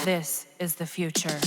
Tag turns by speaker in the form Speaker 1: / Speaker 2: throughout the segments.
Speaker 1: This is the future.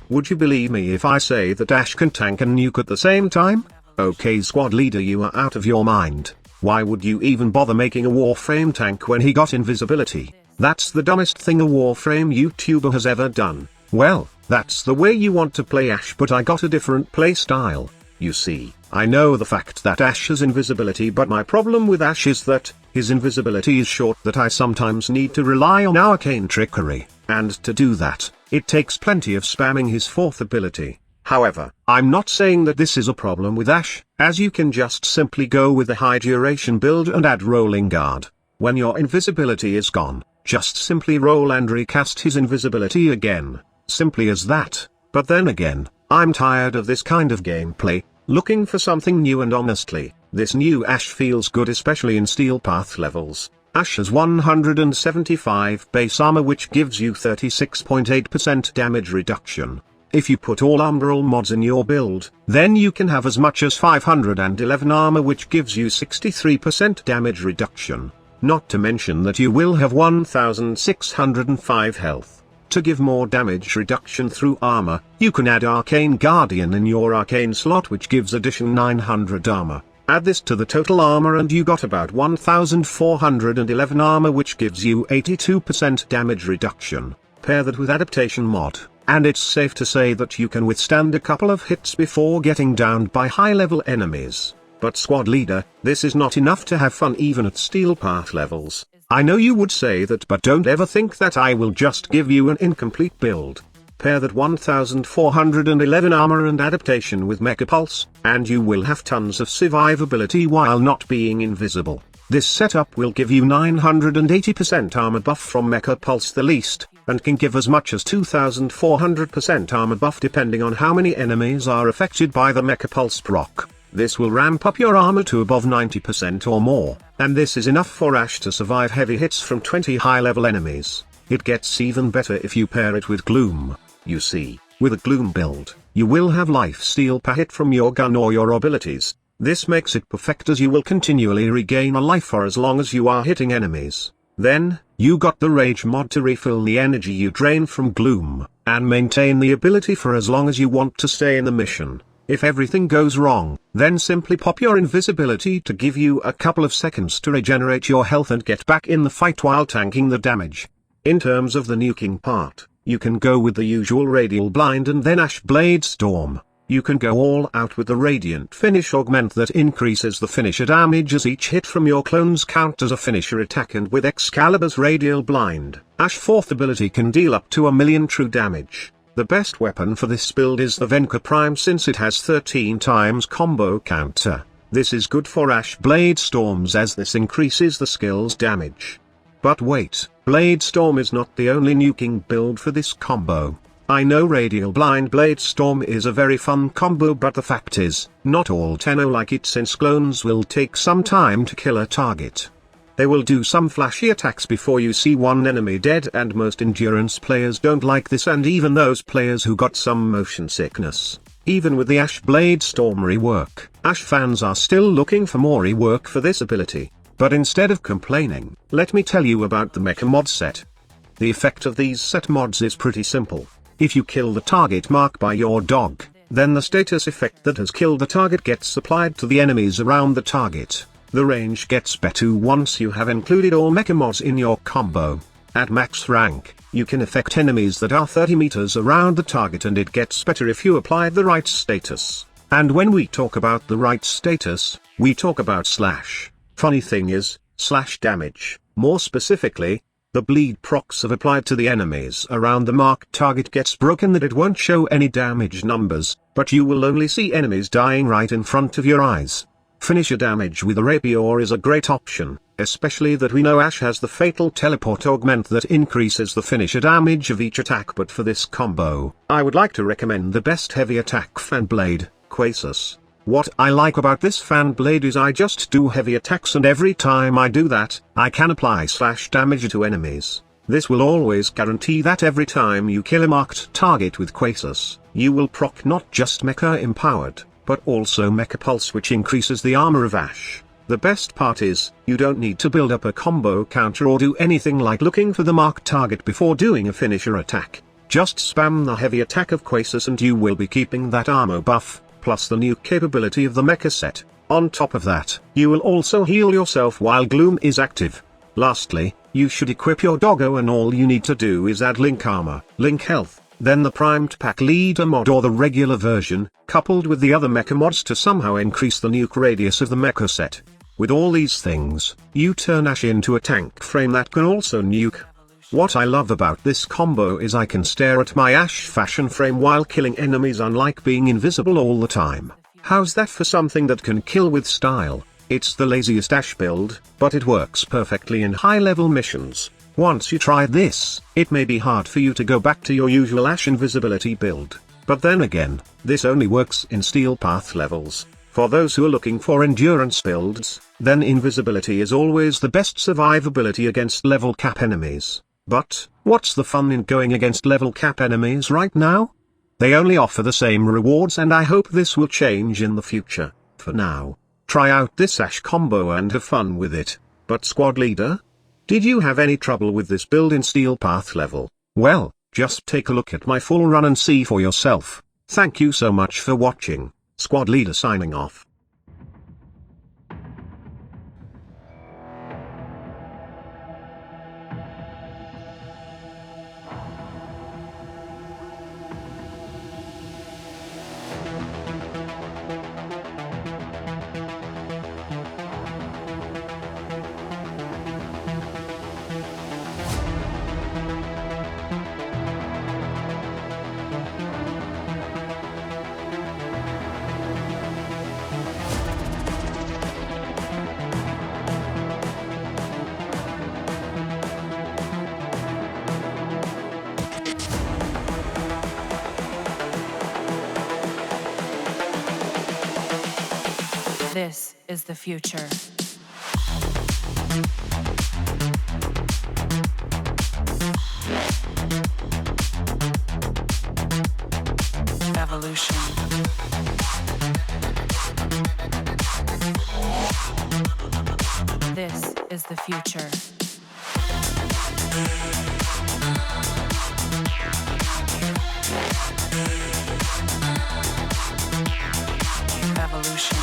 Speaker 2: Would you believe me if I say that Ash can tank and nuke at the same time? Okay, squad leader, you are out of your mind. Why would you even bother making a Warframe tank when he got invisibility? That's the dumbest thing a Warframe YouTuber has ever done. Well, that's the way you want to play Ash, but I got a different play style. You see, I know the fact that Ash has invisibility, but my problem with Ash is that his invisibility is short, that I sometimes need to rely on arcane trickery, and to do that, it takes plenty of spamming his fourth ability. However, I'm not saying that this is a problem with Ash, as you can just simply go with the high duration build and add rolling guard. When your invisibility is gone, just simply roll and recast his invisibility again. Simply as that. But then again, I'm tired of this kind of gameplay, looking for something new, and honestly, this new Ash feels good, especially in Steel Path levels. Ash has 175 base armor, which gives you 36.8% damage reduction. If you put all umbral mods in your build, then you can have as much as 511 armor, which gives you 63% damage reduction. Not to mention that you will have 1605 health. To give more damage reduction through armor, you can add Arcane Guardian in your Arcane slot, which gives addition 900 armor. Add this to the total armor and you got about 1411 armor, which gives you 82% damage reduction. Pair that with adaptation mod, and it's safe to say that you can withstand a couple of hits before getting downed by high-level enemies. But squad leader, this is not enough to have fun even at Steel Path levels. I know you would say that, but don't ever think that I will just give you an incomplete build. Pair that 1411 armor and adaptation with Mecha Pulse, and you will have tons of survivability while not being invisible. This setup will give you 980% armor buff from Mecha Pulse the least, and can give as much as 2400% armor buff depending on how many enemies are affected by the Mecha Pulse proc. This will ramp up your armor to above 90% or more, and this is enough for Ash to survive heavy hits from 20 high-level enemies. It gets even better if you pair it with Gloom. You see, with a Gloom build, you will have life steal per hit from your gun or your abilities. This makes it perfect, as you will continually regain a life for as long as you are hitting enemies. Then, you got the Rage mod to refill the energy you drain from Gloom, and maintain the ability for as long as you want to stay in the mission. If everything goes wrong, then simply pop your invisibility to give you a couple of seconds to regenerate your health and get back in the fight while tanking the damage. In terms of the nuking part, you can go with the usual Radial Blind and then Ash Blade Storm. You can go all out with the Radiant Finish Augment that increases the finisher damage as each hit from your clones count as a finisher attack, and with Excalibur's Radial Blind, Ash 4th ability can deal up to 1,000,000 true damage. The best weapon for this build is the Venka Prime, since it has 13 times combo counter. This is good for Ash Blade Storms as this increases the skill's damage. But wait, Blade Storm is not the only nuking build for this combo. I know Radial Blind Blade Storm is a very fun combo, but the fact is, not all Tenno like it, since clones will take some time to kill a target. They will do some flashy attacks before you see one enemy dead, and most endurance players don't like this, and even those players who got some motion sickness. Even with the Ash Blade Storm rework, Ash fans are still looking for more rework for this ability. But instead of complaining, let me tell you about the Mecha mod set. The effect of these set mods is pretty simple. If you kill the target marked by your dog, then the status effect that has killed the target gets applied to the enemies around the target. The range gets better once you have included all mecha mods in your combo. At max rank, you can affect enemies that are 30 meters around the target, and it gets better if you apply the right status. And when we talk about the right status, we talk about slash. Funny thing is, slash damage. More specifically, the bleed procs if applied to the enemies around the marked target gets broken that it won't show any damage numbers, but you will only see enemies dying right in front of your eyes. Finisher damage with a rapier is a great option, especially that we know Ash has the fatal teleport augment that increases the finisher damage of each attack. But for this combo, I would like to recommend the best heavy attack fan blade, Quasus. What I like about this fan blade is I just do heavy attacks, and every time I do that, I can apply slash damage to enemies. This will always guarantee that every time you kill a marked target with Quasus, you will proc not just Mecha Empowered, but also Mecha Pulse, which increases the armor of Ash. The best part is, you don't need to build up a combo counter or do anything like looking for the marked target before doing a finisher attack. Just spam the heavy attack of Quasis and you will be keeping that armor buff, plus the new capability of the mecha set. On top of that, you will also heal yourself while Gloom is active. Lastly, you should equip your doggo and all you need to do is add Link armor, Link health, then the primed pack leader mod or the regular version, coupled with the other mecha mods to somehow increase the nuke radius of the mecha set. With all these things, you turn Ash into a tank frame that can also nuke. What I love about this combo is I can stare at my Ash fashion frame while killing enemies unlike being invisible all the time. How's that for something that can kill with style? It's the laziest Ash build, but it works perfectly in high-level missions. Once you try this, it may be hard for you to go back to your usual Ash invisibility build. But then again, this only works in Steel Path levels. For those who are looking for endurance builds, then invisibility is always the best survivability against level cap enemies. But, what's the fun in going against level cap enemies right now? They only offer the same rewards and I hope this will change in the future. For now, try out this Ash combo and have fun with it. But squad leader? Did you have any trouble with this build in Steel Path level? Well, just take a look at my full run and see for yourself. Thank you so much for watching. Squad leader signing off.
Speaker 1: This is the future. Evolution. This is the future. Evolution.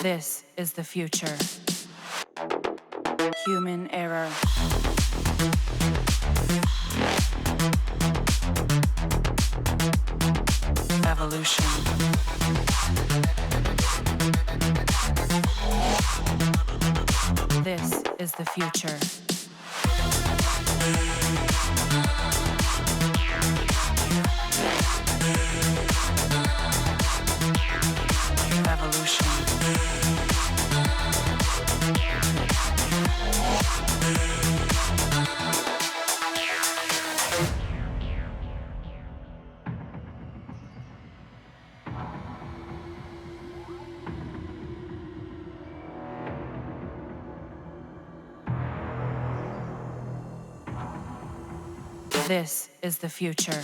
Speaker 1: This is the future. Human error. Evolution. This is the future. Evolution. This is the future.